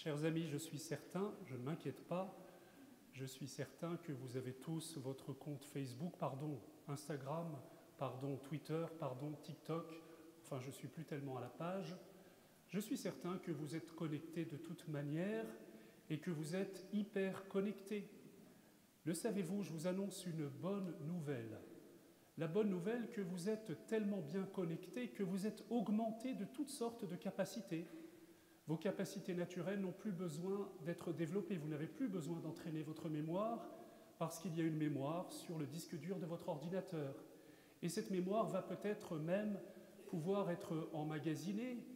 Chers amis, je suis certain, je ne m'inquiète pas, je suis certain que vous avez tous votre compte Facebook, pardon, Instagram, pardon, Twitter, pardon, TikTok, enfin je ne suis plus tellement à la page. Je suis certain que vous êtes connectés de toute manière et que vous êtes hyper connectés. Le savez-vous, je vous annonce une bonne nouvelle. La bonne nouvelle que vous êtes tellement bien connectés que vous êtes augmentés de toutes sortes de capacités. Vos capacités naturelles n'ont plus besoin d'être développées. Vous n'avez plus besoin d'entraîner votre mémoire parce qu'il y a une mémoire sur le disque dur de votre ordinateur. Et cette mémoire va peut-être même pouvoir être emmagasinée.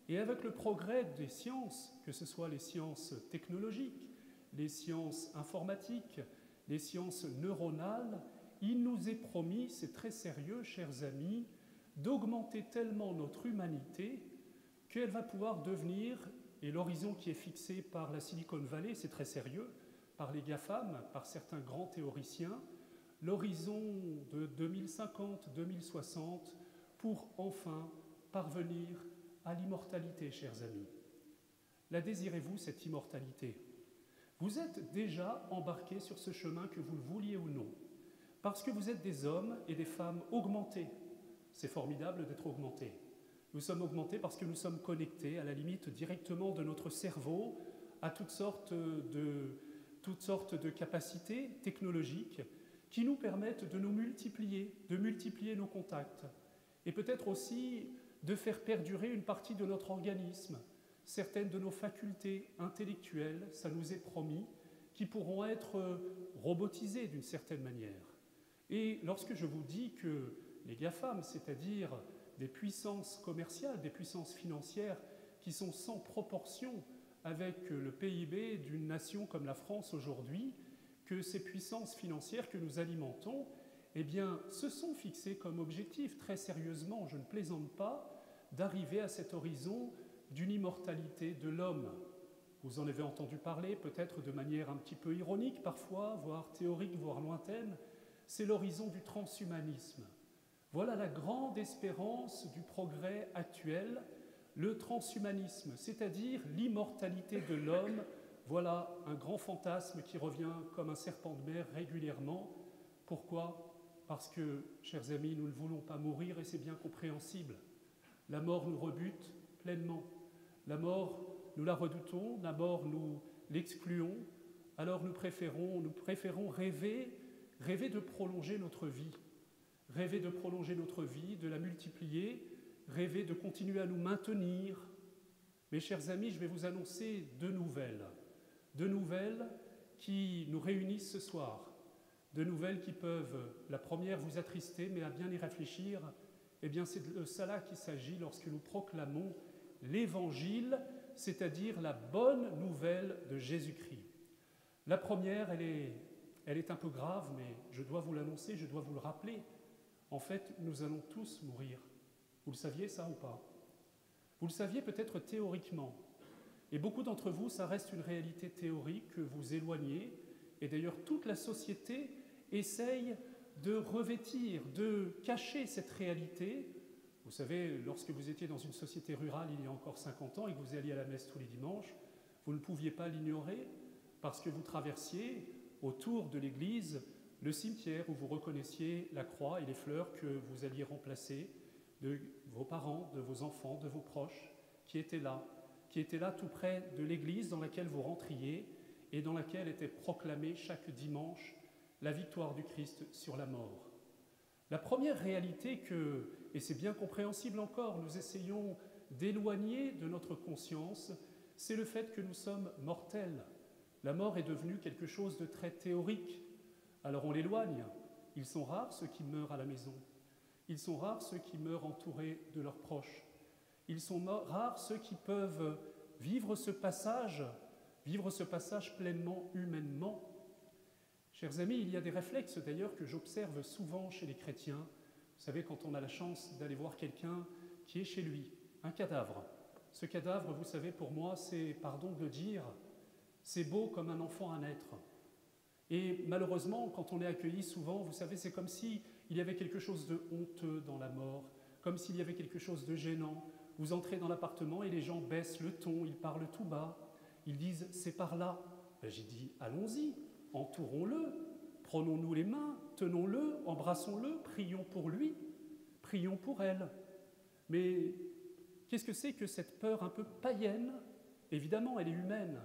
Et avec le progrès des sciences, que ce soit les sciences technologiques, les sciences informatiques, les sciences neuronales, il nous est promis, c'est très sérieux, chers amis, d'augmenter tellement notre humanité qu'elle va pouvoir devenir, et l'horizon qui est fixé par la Silicon Valley, c'est très sérieux, par les GAFAM, par certains grands théoriciens, l'horizon de 2050-2060 pour enfin parvenir à l'immortalité, chers amis. La désirez-vous, cette immortalité? Vous êtes déjà embarqués sur ce chemin, que vous le vouliez ou non, parce que vous êtes des hommes et des femmes augmentés. C'est formidable d'être augmentés. Nous sommes augmentés parce que nous sommes connectés, à la limite, directement de notre cerveau à toutes sortes de capacités technologiques qui nous permettent de nous multiplier, de multiplier nos contacts, et peut-être aussi de faire perdurer une partie de notre organisme, certaines de nos facultés intellectuelles, ça nous est promis, qui pourront être robotisées d'une certaine manière. Et lorsque je vous dis que les GAFAM, c'est-à-dire des puissances commerciales, des puissances financières qui sont sans proportion avec le PIB d'une nation comme la France aujourd'hui, que ces puissances financières que nous alimentons, eh bien, se sont fixées comme objectif, très sérieusement, je ne plaisante pas, d'arriver à cet horizon d'une immortalité de l'homme. Vous en avez entendu parler, peut-être de manière un petit peu ironique parfois, voire théorique, voire lointaine, c'est l'horizon du transhumanisme. Voilà la grande espérance du progrès actuel, le transhumanisme, c'est-à-dire l'immortalité de l'homme. Voilà un grand fantasme qui revient comme un serpent de mer régulièrement. Pourquoi? Parce que, chers amis, nous ne voulons pas mourir et c'est bien compréhensible. La mort nous rebute pleinement. La mort, nous la redoutons, la mort, nous l'excluons. Alors nous préférons rêver de prolonger notre vie. Rêver de prolonger notre vie, de la multiplier, rêver de continuer à nous maintenir. Mes chers amis, je vais vous annoncer deux nouvelles qui nous réunissent ce soir. Deux nouvelles qui peuvent, la première, vous attrister, mais à bien y réfléchir, eh bien c'est de cela qu'il s'agit lorsque nous proclamons l'Évangile, c'est-à-dire la bonne nouvelle de Jésus-Christ. La première, elle est un peu grave, mais je dois vous l'annoncer, je dois vous le rappeler. En fait, nous allons tous mourir. Vous le saviez, ça, ou pas? Vous le saviez peut-être théoriquement. Et beaucoup d'entre vous, ça reste une réalité théorique que vous éloignez. Et d'ailleurs, toute la société essaye de revêtir, de cacher cette réalité. Vous savez, lorsque vous étiez dans une société rurale il y a encore 50 ans et que vous alliez à la messe tous les dimanches, vous ne pouviez pas l'ignorer parce que vous traversiez autour de l'église le cimetière où vous reconnaissiez la croix et les fleurs que vous alliez remplacer de vos parents, de vos enfants, de vos proches qui étaient là tout près de l'église dans laquelle vous rentriez et dans laquelle était proclamée chaque dimanche la victoire du Christ sur la mort. La première réalité que, et c'est bien compréhensible encore, nous essayons d'éloigner de notre conscience, c'est le fait que nous sommes mortels. La mort est devenue quelque chose de très théorique. Alors on l'éloigne. Ils sont rares ceux qui meurent à la maison. Ils sont rares ceux qui meurent entourés de leurs proches. Ils sont rares ceux qui peuvent vivre ce passage pleinement humainement. Chers amis, il y a des réflexes d'ailleurs que j'observe souvent chez les chrétiens. Vous savez, quand on a la chance d'aller voir quelqu'un qui est chez lui, un cadavre. Ce cadavre, vous savez, pour moi, c'est, pardon de le dire, c'est beau comme un enfant à naître. Et malheureusement, quand on est accueilli souvent, vous savez, c'est comme s'il y avait quelque chose de honteux dans la mort, comme s'il y avait quelque chose de gênant. Vous entrez dans l'appartement et les gens baissent le ton, ils parlent tout bas. Ils disent « c'est par là ». Ben, j'ai dit « allons-y, entourons-le, prenons-nous les mains, tenons-le, embrassons-le, prions pour lui, prions pour elle ». Mais qu'est-ce que c'est que cette peur un peu païenne? Évidemment, elle est humaine.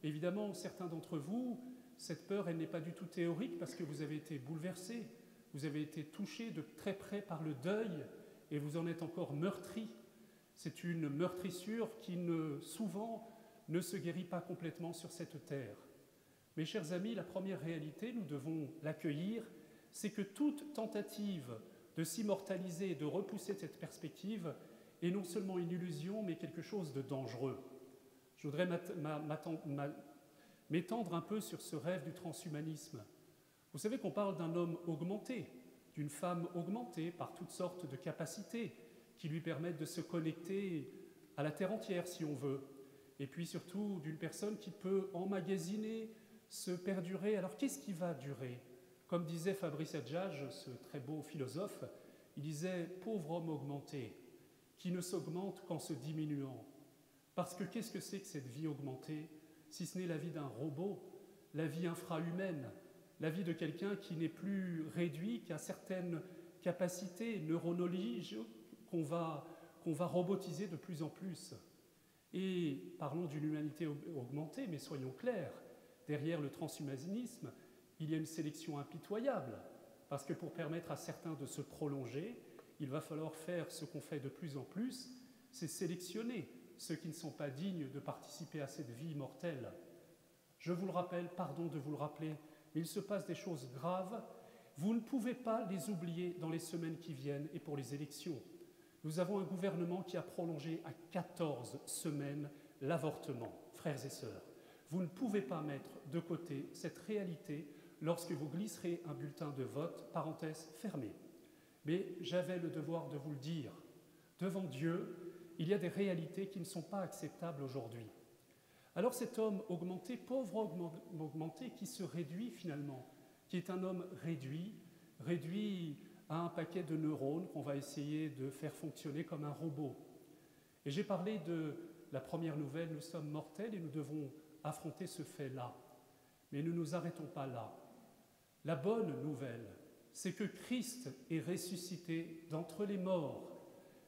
Évidemment, certains d'entre vous, cette peur, elle n'est pas du tout théorique parce que vous avez été bouleversés, vous avez été touchés de très près par le deuil et vous en êtes encore meurtris. C'est une meurtrissure qui, souvent, ne se guérit pas complètement sur cette terre. Mes chers amis, la première réalité, nous devons l'accueillir, c'est que toute tentative de s'immortaliser et de repousser cette perspective est non seulement une illusion, mais quelque chose de dangereux. Je voudrais m'étendre un peu sur ce rêve du transhumanisme. Vous savez qu'on parle d'un homme augmenté, d'une femme augmentée par toutes sortes de capacités qui lui permettent de se connecter à la terre entière, si on veut. Et puis surtout d'une personne qui peut emmagasiner, se perdurer. Alors qu'est-ce qui va durer? Comme disait Fabrice Adjage, ce très beau philosophe, il disait « pauvre homme augmenté, qui ne s'augmente qu'en se diminuant ». Parce que qu'est-ce que c'est que cette vie augmentée, si ce n'est la vie d'un robot, la vie infrahumaine, la vie de quelqu'un qui n'est plus réduit qu'à certaines capacités neuronologiques qu'on va robotiser de plus en plus. Et parlons d'une humanité augmentée, mais soyons clairs, derrière le transhumanisme, il y a une sélection impitoyable, parce que pour permettre à certains de se prolonger, il va falloir faire ce qu'on fait de plus en plus, c'est sélectionner ceux qui ne sont pas dignes de participer à cette vie mortelle. Je vous le rappelle, pardon de vous le rappeler, mais il se passe des choses graves. Vous ne pouvez pas les oublier dans les semaines qui viennent et pour les élections. Nous avons un gouvernement qui a prolongé à 14 semaines l'avortement, frères et sœurs. Vous ne pouvez pas mettre de côté cette réalité lorsque vous glisserez un bulletin de vote, parenthèse fermée. Mais j'avais le devoir de vous le dire. Devant Dieu, il y a des réalités qui ne sont pas acceptables aujourd'hui. Alors cet homme augmenté, pauvre homme augmenté, qui se réduit finalement, qui est un homme réduit à un paquet de neurones qu'on va essayer de faire fonctionner comme un robot. Et j'ai parlé de la première nouvelle, nous sommes mortels et nous devons affronter ce fait-là. Mais ne nous arrêtons pas là. La bonne nouvelle, c'est que Christ est ressuscité d'entre les morts.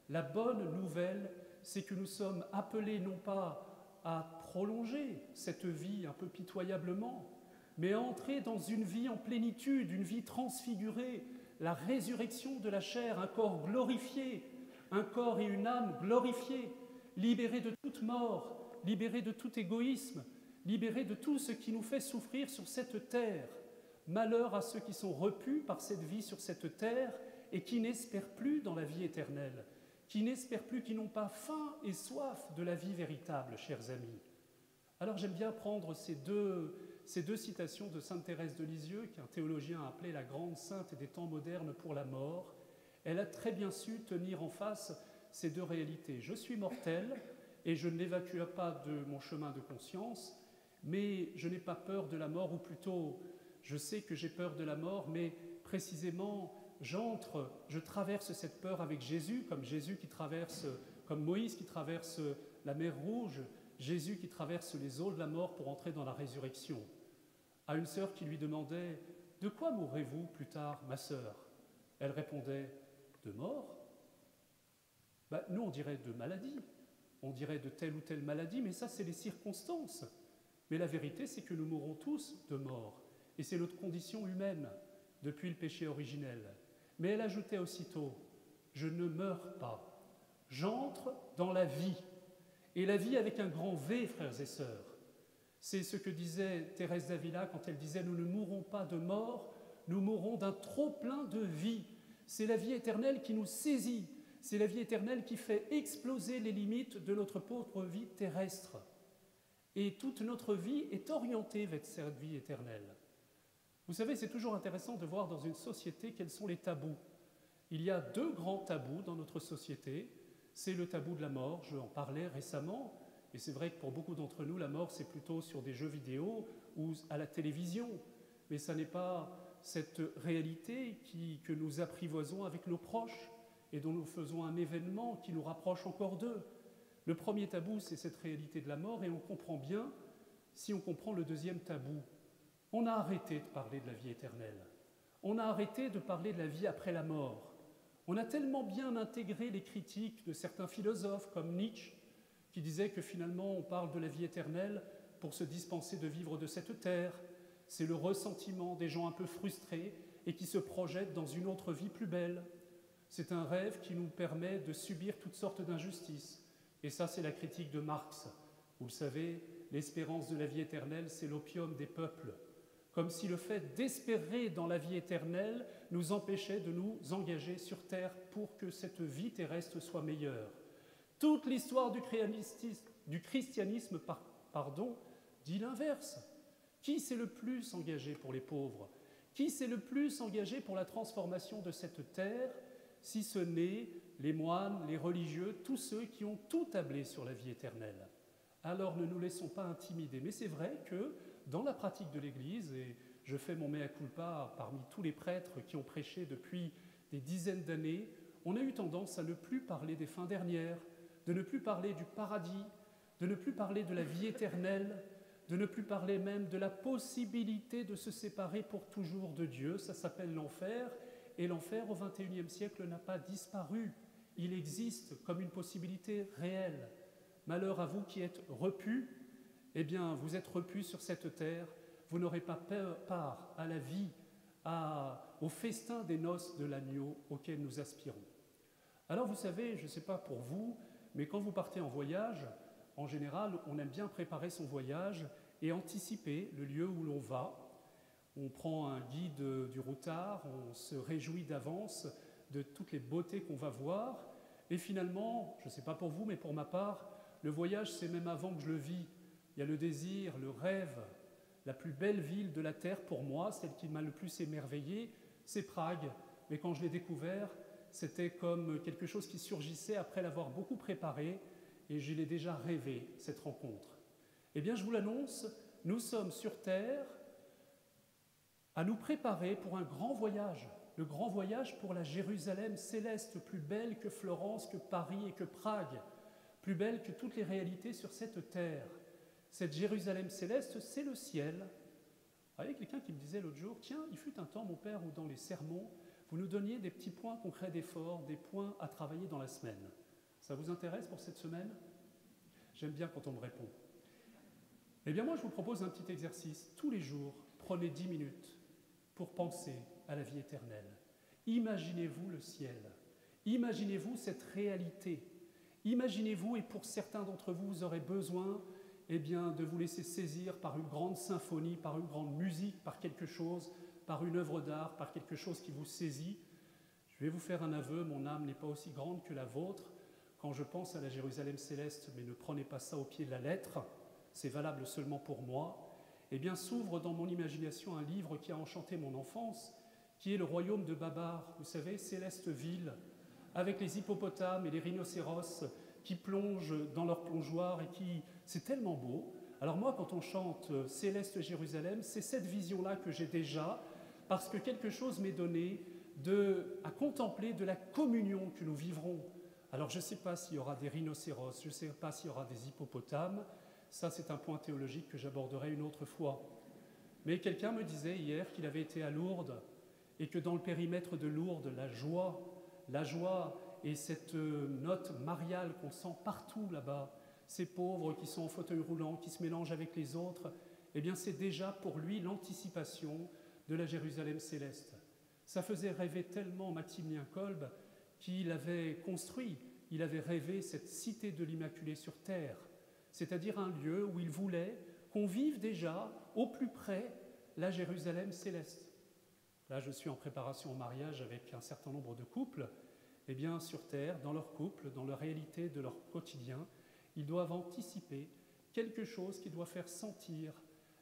La bonne nouvelle, c'est que nous sommes appelés non pas à prolonger cette vie un peu pitoyablement, mais à entrer dans une vie en plénitude, une vie transfigurée, la résurrection de la chair, un corps glorifié, un corps et une âme glorifiés, libérés de toute mort, libérés de tout égoïsme, libérés de tout ce qui nous fait souffrir sur cette terre. Malheur à ceux qui sont repus par cette vie sur cette terre et qui n'espèrent plus dans la vie éternelle, qui n'espèrent plus, qui n'ont pas faim et soif de la vie véritable, chers amis. Alors j'aime bien prendre ces deux citations de sainte Thérèse de Lisieux, qu'un théologien a appelée la grande sainte des temps modernes pour la mort. Elle a très bien su tenir en face ces deux réalités. Je suis mortel et je ne l'évacue pas de mon chemin de conscience, mais je n'ai pas peur de la mort, ou plutôt, je sais que j'ai peur de la mort, mais précisément, je traverse cette peur avec Jésus comme Moïse qui traverse la mer Rouge, Jésus qui traverse les eaux de la mort pour entrer dans la résurrection. À une sœur qui lui demandait « De quoi mourrez-vous plus tard, ma sœur ?» Elle répondait « De mort ?» Nous, on dirait de maladie, on dirait de telle ou telle maladie, mais ça, c'est les circonstances. Mais la vérité, c'est que nous mourrons tous de mort. Et c'est notre condition humaine depuis le péché originel. Mais elle ajoutait aussitôt « Je ne meurs pas, j'entre dans la vie. » Et la vie avec un grand V, frères et sœurs. C'est ce que disait Thérèse d'Avila quand elle disait « Nous ne mourrons pas de mort, nous mourrons d'un trop-plein de vie. » C'est la vie éternelle qui nous saisit. C'est la vie éternelle qui fait exploser les limites de notre pauvre vie terrestre. Et toute notre vie est orientée vers cette vie éternelle. Vous savez, c'est toujours intéressant de voir dans une société quels sont les tabous. Il y a deux grands tabous dans notre société. C'est le tabou de la mort, je en parlais récemment, et c'est vrai que pour beaucoup d'entre nous, la mort, c'est plutôt sur des jeux vidéo ou à la télévision. Mais ça n'est pas cette réalité que nous apprivoisons avec nos proches et dont nous faisons un événement qui nous rapproche encore d'eux. Le premier tabou, c'est cette réalité de la mort, et on comprend bien si on comprend le deuxième tabou. On a arrêté de parler de la vie éternelle. On a arrêté de parler de la vie après la mort. On a tellement bien intégré les critiques de certains philosophes comme Nietzsche, qui disait que finalement on parle de la vie éternelle pour se dispenser de vivre de cette terre. C'est le ressentiment des gens un peu frustrés et qui se projettent dans une autre vie plus belle. C'est un rêve qui nous permet de subir toutes sortes d'injustices. Et ça, c'est la critique de Marx. Vous le savez, l'espérance de la vie éternelle, c'est l'opium des peuples. Comme si le fait d'espérer dans la vie éternelle nous empêchait de nous engager sur terre pour que cette vie terrestre soit meilleure. Toute l'histoire du christianisme dit l'inverse. Qui s'est le plus engagé pour les pauvres? Qui s'est le plus engagé pour la transformation de cette terre, si ce n'est les moines, les religieux, tous ceux qui ont tout tablé sur la vie éternelle? Alors ne nous laissons pas intimider. Mais c'est vrai que dans la pratique de l'Église, et je fais mon mea culpa parmi tous les prêtres qui ont prêché depuis des dizaines d'années, on a eu tendance à ne plus parler des fins dernières, de ne plus parler du paradis, de ne plus parler de la vie éternelle, de ne plus parler même de la possibilité de se séparer pour toujours de Dieu. Ça s'appelle l'enfer, et l'enfer au XXIe siècle n'a pas disparu. Il existe comme une possibilité réelle. Malheur à vous qui êtes repus, eh bien vous êtes repus sur cette terre, vous n'aurez pas part à la vie, au festin des noces de l'agneau auquel nous aspirons. Alors vous savez, je ne sais pas pour vous, mais quand vous partez en voyage, en général, on aime bien préparer son voyage et anticiper le lieu où l'on va. On prend un guide du routard, on se réjouit d'avance de toutes les beautés qu'on va voir. Et finalement, je ne sais pas pour vous, mais pour ma part, le voyage, c'est même avant que je le vis. Il y a le désir, le rêve. La plus belle ville de la Terre pour moi, celle qui m'a le plus émerveillé, c'est Prague. Mais quand je l'ai découvert, c'était comme quelque chose qui surgissait après l'avoir beaucoup préparé, et je l'ai déjà rêvé, cette rencontre. Eh bien, je vous l'annonce, nous sommes sur Terre à nous préparer pour un grand voyage, le grand voyage pour la Jérusalem céleste, plus belle que Florence, que Paris et que Prague, plus belle que toutes les réalités sur cette terre. Cette Jérusalem céleste, c'est le ciel. Vous voyez, quelqu'un qui me disait l'autre jour, tiens, il fut un temps, mon père, où dans les sermons, vous nous donniez des petits points concrets d'effort, des points à travailler dans la semaine. Ça vous intéresse pour cette semaine? J'aime bien quand on me répond. Eh bien moi, je vous propose un petit exercice. Tous les jours, prenez 10 minutes pour penser à la vie éternelle. Imaginez-vous le ciel. Imaginez-vous cette réalité. Imaginez-vous, et pour certains d'entre vous, vous aurez besoin de vous laisser saisir par une grande symphonie, par une grande musique, par quelque chose, par une œuvre d'art, par quelque chose qui vous saisit. Je vais vous faire un aveu, mon âme n'est pas aussi grande que la vôtre. Quand je pense à la Jérusalem céleste, mais ne prenez pas ça au pied de la lettre, c'est valable seulement pour moi, eh bien s'ouvre dans mon imagination un livre qui a enchanté mon enfance, qui est le royaume de Babar, vous savez, céleste ville, avec les hippopotames et les rhinocéros qui plongent dans leur plongeoir et qui... C'est tellement beau. Alors moi, quand on chante « Céleste Jérusalem », c'est cette vision-là que j'ai déjà, parce que quelque chose m'est donné à contempler de la communion que nous vivrons. Alors je ne sais pas s'il y aura des rhinocéros, je ne sais pas s'il y aura des hippopotames, ça c'est un point théologique que j'aborderai une autre fois. Mais quelqu'un me disait hier qu'il avait été à Lourdes et que dans le périmètre de Lourdes, la joie et cette note mariale qu'on sent partout là-bas, ces pauvres qui sont en fauteuil roulant, qui se mélangent avec les autres, eh bien c'est déjà pour lui l'anticipation de la Jérusalem céleste. Ça faisait rêver tellement Maximilien Kolb qu'il avait construit, il avait rêvé cette cité de l'Immaculée sur terre, c'est-à-dire un lieu où il voulait qu'on vive déjà au plus près la Jérusalem céleste. Là, je suis en préparation au mariage avec un certain nombre de couples. Eh bien, sur terre, dans leur couple, dans leur réalité de leur quotidien, ils doivent anticiper quelque chose qui doit faire sentir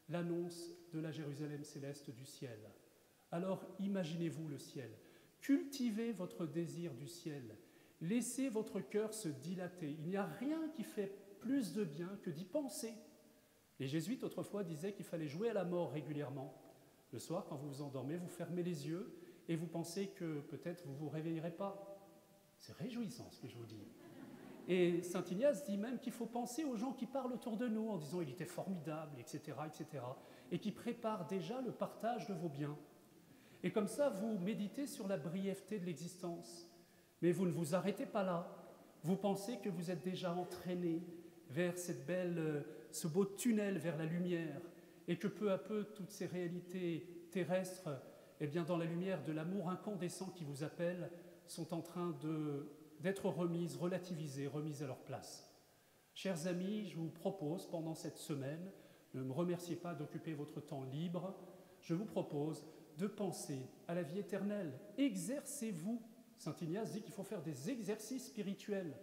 l'annonce de la Jérusalem céleste du ciel. Alors, imaginez-vous le ciel. Cultivez votre désir du ciel. Laissez votre cœur se dilater. Il n'y a rien qui fait plus de bien que d'y penser. Les jésuites, autrefois, disaient qu'il fallait jouer à la mort régulièrement. Le soir, quand vous vous endormez, vous fermez les yeux et vous pensez que peut-être vous ne vous réveillerez pas. C'est réjouissant ce que je vous dis. Et saint Ignace dit même qu'il faut penser aux gens qui parlent autour de nous en disant « il était formidable », etc., etc., et qui préparent déjà le partage de vos biens. Et comme ça, vous méditez sur la brièveté de l'existence. Mais vous ne vous arrêtez pas là. Vous pensez que vous êtes déjà entraîné vers ce beau tunnel vers la lumière, et que peu à peu, toutes ces réalités terrestres, eh bien, dans la lumière de l'amour incandescent qui vous appelle, sont en train d'être remises, relativisées, remises à leur place. Chers amis, je vous propose pendant cette semaine, ne me remerciez pas d'occuper votre temps libre, je vous propose de penser à la vie éternelle. Exercez-vous. Saint Ignace dit qu'il faut faire des exercices spirituels.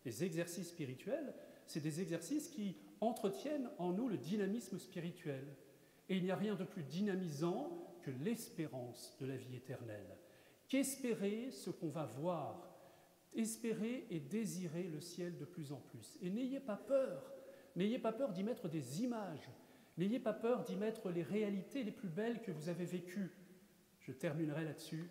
Les exercices spirituels, c'est des exercices qui entretiennent en nous le dynamisme spirituel. Et il n'y a rien de plus dynamisant que l'espérance de la vie éternelle. Qu'espérer ce qu'on va voir, espérer et désirer le ciel de plus en plus. Et n'ayez pas peur d'y mettre des images, n'ayez pas peur d'y mettre les réalités les plus belles que vous avez vécues. Je terminerai là-dessus.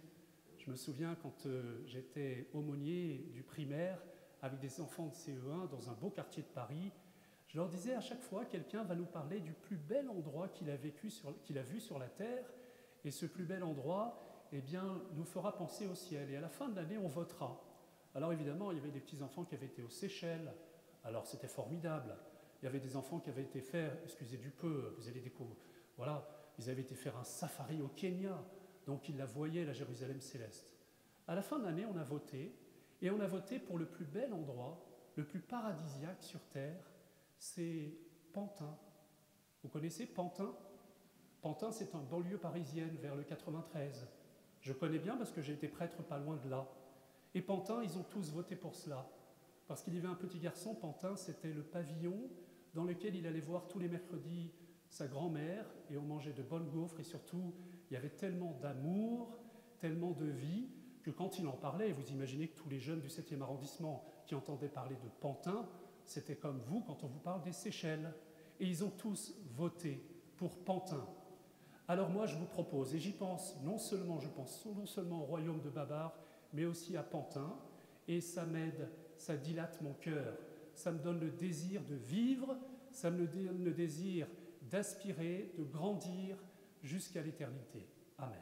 Je me souviens quand j'étais aumônier du primaire avec des enfants de CE1 dans un beau quartier de Paris, je leur disais à chaque fois, quelqu'un va nous parler du plus bel endroit qu'il a vu sur la terre, et ce plus bel endroit, eh bien, nous fera penser au ciel. Et à la fin de l'année, on votera. Alors évidemment, il y avait des petits-enfants qui avaient été aux Seychelles, alors c'était formidable. Il y avait des enfants qui avaient été faire, excusez du peu, vous allez découvrir, voilà, ils avaient été faire un safari au Kenya, donc ils la voyaient, la Jérusalem céleste. À la fin de l'année, on a voté, et on a voté pour le plus bel endroit, le plus paradisiaque sur terre, c'est Pantin. Vous connaissez Pantin ? Pantin, c'est une banlieue parisienne vers le 93. Je connais bien parce que j'ai été prêtre pas loin de là. Et Pantin, ils ont tous voté pour cela. Parce qu'il y avait un petit garçon, Pantin, c'était le pavillon dans lequel il allait voir tous les mercredis sa grand-mère, et on mangeait de bonnes gaufres, et surtout, il y avait tellement d'amour, tellement de vie, que quand il en parlait, vous imaginez que tous les jeunes du 7e arrondissement qui entendaient parler de Pantin, c'était comme vous quand on vous parle des Seychelles. Et ils ont tous voté pour Pantin. Alors moi, je vous propose, et j'y pense, je pense non seulement au royaume de Babar, mais aussi à Pantin, et ça m'aide, ça dilate mon cœur, ça me donne le désir de vivre, ça me donne le désir d'aspirer, de grandir jusqu'à l'éternité. Amen.